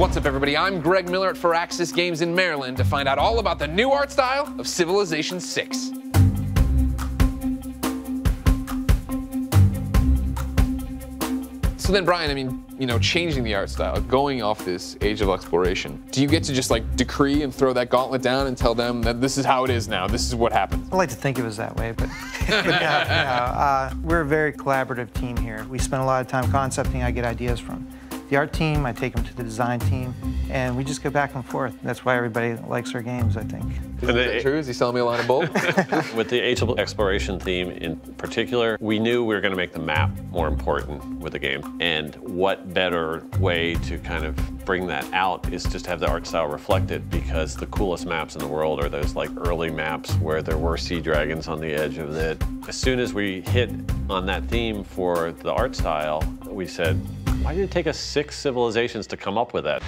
What's up, everybody? I'm Greg Miller at Firaxis Games in Maryland to find out all about the new art style of Civilization 6. So then, Brian, I mean, you know, changing the art style, going off this age of exploration, do you get to just like decree and throw that gauntlet down and tell them that this is how it is now, this is what happens? I like to think it was that way, but, we're a very collaborative team here. We spend a lot of time concepting. I get ideas from the art team, I take them to the design team, and we just go back and forth. That's why everybody likes our games, I think. Is that true? Is he selling me a line of bull? With the age of exploration theme in particular, we knew we were going to make the map more important with the game. And what better way to kind of bring that out is just have the art style reflected, because the coolest maps in the world are those like early maps where there were sea dragons on the edge of it. As soon as we hit on that theme for the art style, we said, why did it take us 6 civilizations to come up with that?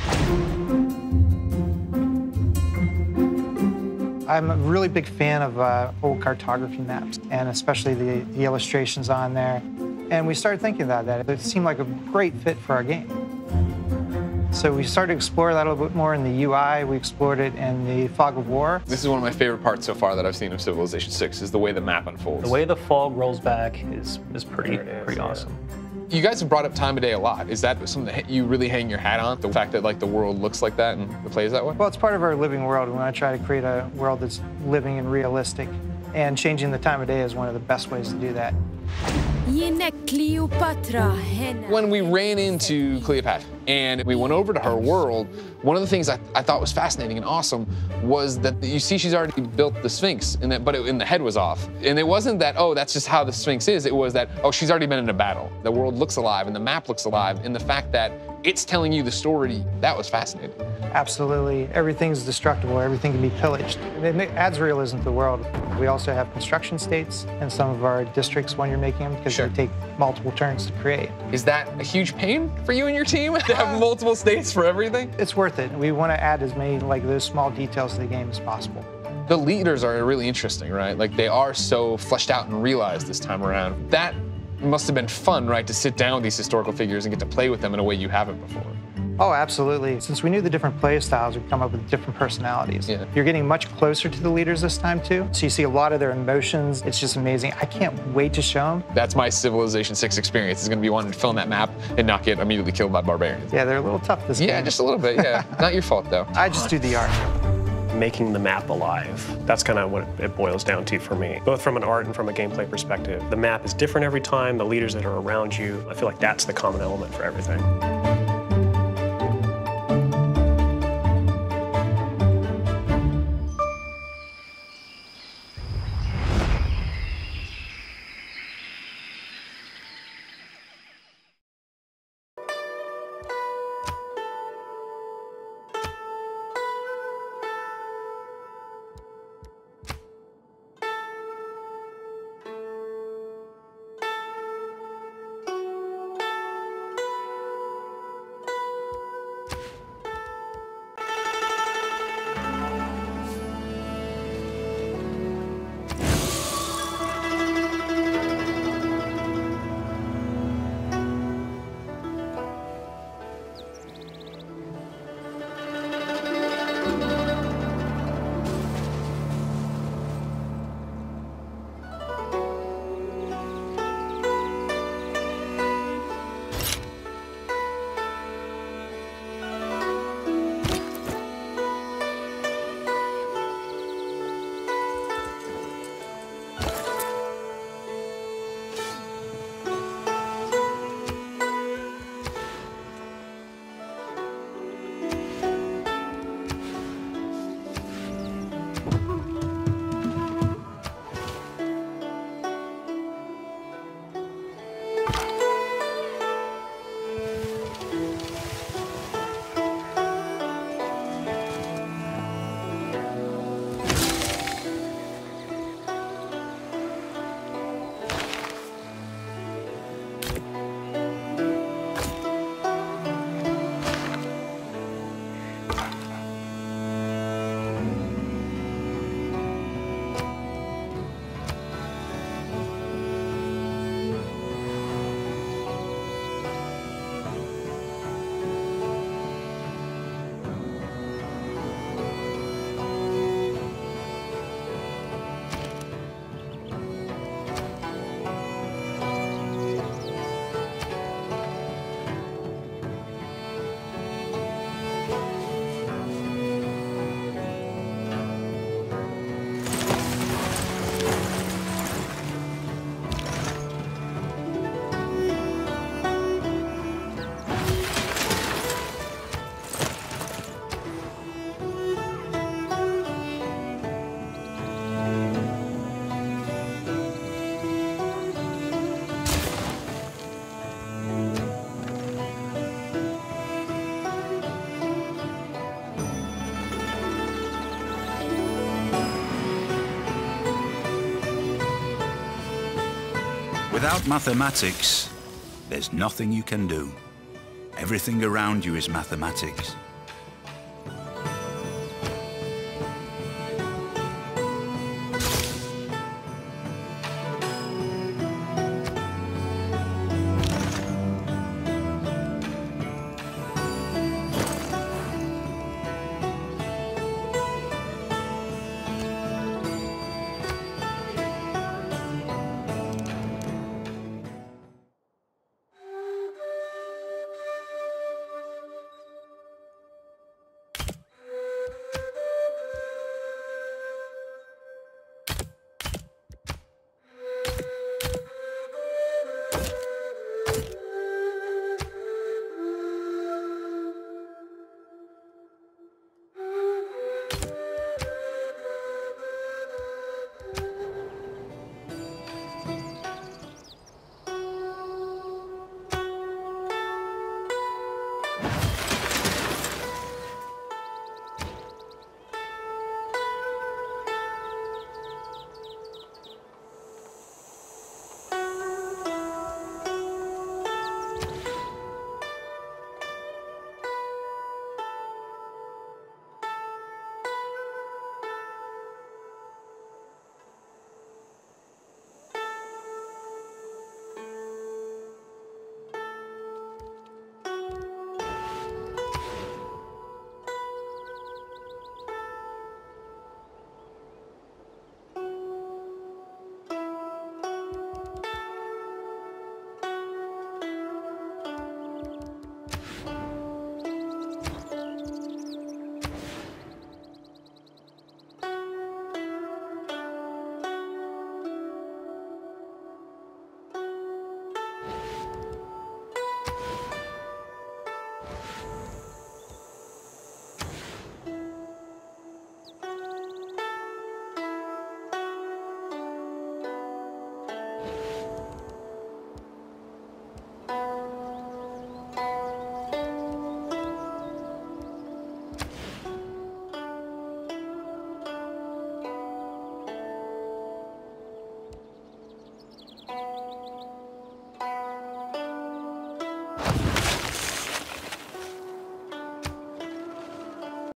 I'm a really big fan of old cartography maps, and especially the illustrations on there. And we started thinking about that. It seemed like a great fit for our game. So we started to explore that a little bit more in the UI. We explored it in the Fog of War. This is one of my favorite parts so far that I've seen of Civilization 6, is the way the map unfolds. The way the fog rolls back is pretty awesome. You guys have brought up time of day a lot. Is that something that you really hang your hat on? The fact that like the world looks like that and it plays that way? Well, it's part of our living world. We want to try to create a world that's living and realistic. And changing the time of day is one of the best ways to do that. When we ran into Cleopatra and we went over to her world, one of the things I thought was fascinating and awesome was that you see she's already built the Sphinx, and the head was off. And it wasn't that, oh, that's just how the Sphinx is. It was that, oh, she's already been in a battle. The world looks alive and the map looks alive, and the fact that it's telling you the story, that was fascinating. Absolutely. Everything's destructible. Everything can be pillaged. It adds realism to the world. We also have construction states in some of our districts when you're making them, because they take multiple turns to create. Is that a huge pain for you and your team to have multiple states for everything? It's worth it. We want to add as many like those small details to the game as possible. The leaders are really interesting, right? Like they are so fleshed out and realized this time around. That must have been fun, right? To sit down with these historical figures and get to play with them in a way you haven't before. Oh, absolutely. Since we knew the different play styles, we've come up with different personalities. Yeah. You're getting much closer to the leaders this time, too. So you see a lot of their emotions. It's just amazing. I can't wait to show them. That's my Civilization 6 experience, is going to be wanting to fill in that map and not get immediately killed by barbarians. Yeah, they're a little tough this game. Yeah, just a little bit, yeah. Not your fault, though. I just do the art. Making the map alive. That's kind of what it boils down to for me, both from an art and from a gameplay perspective. The map is different every time, the leaders that are around you, I feel like that's the common element for everything. Without mathematics, there's nothing you can do. Everything around you is mathematics.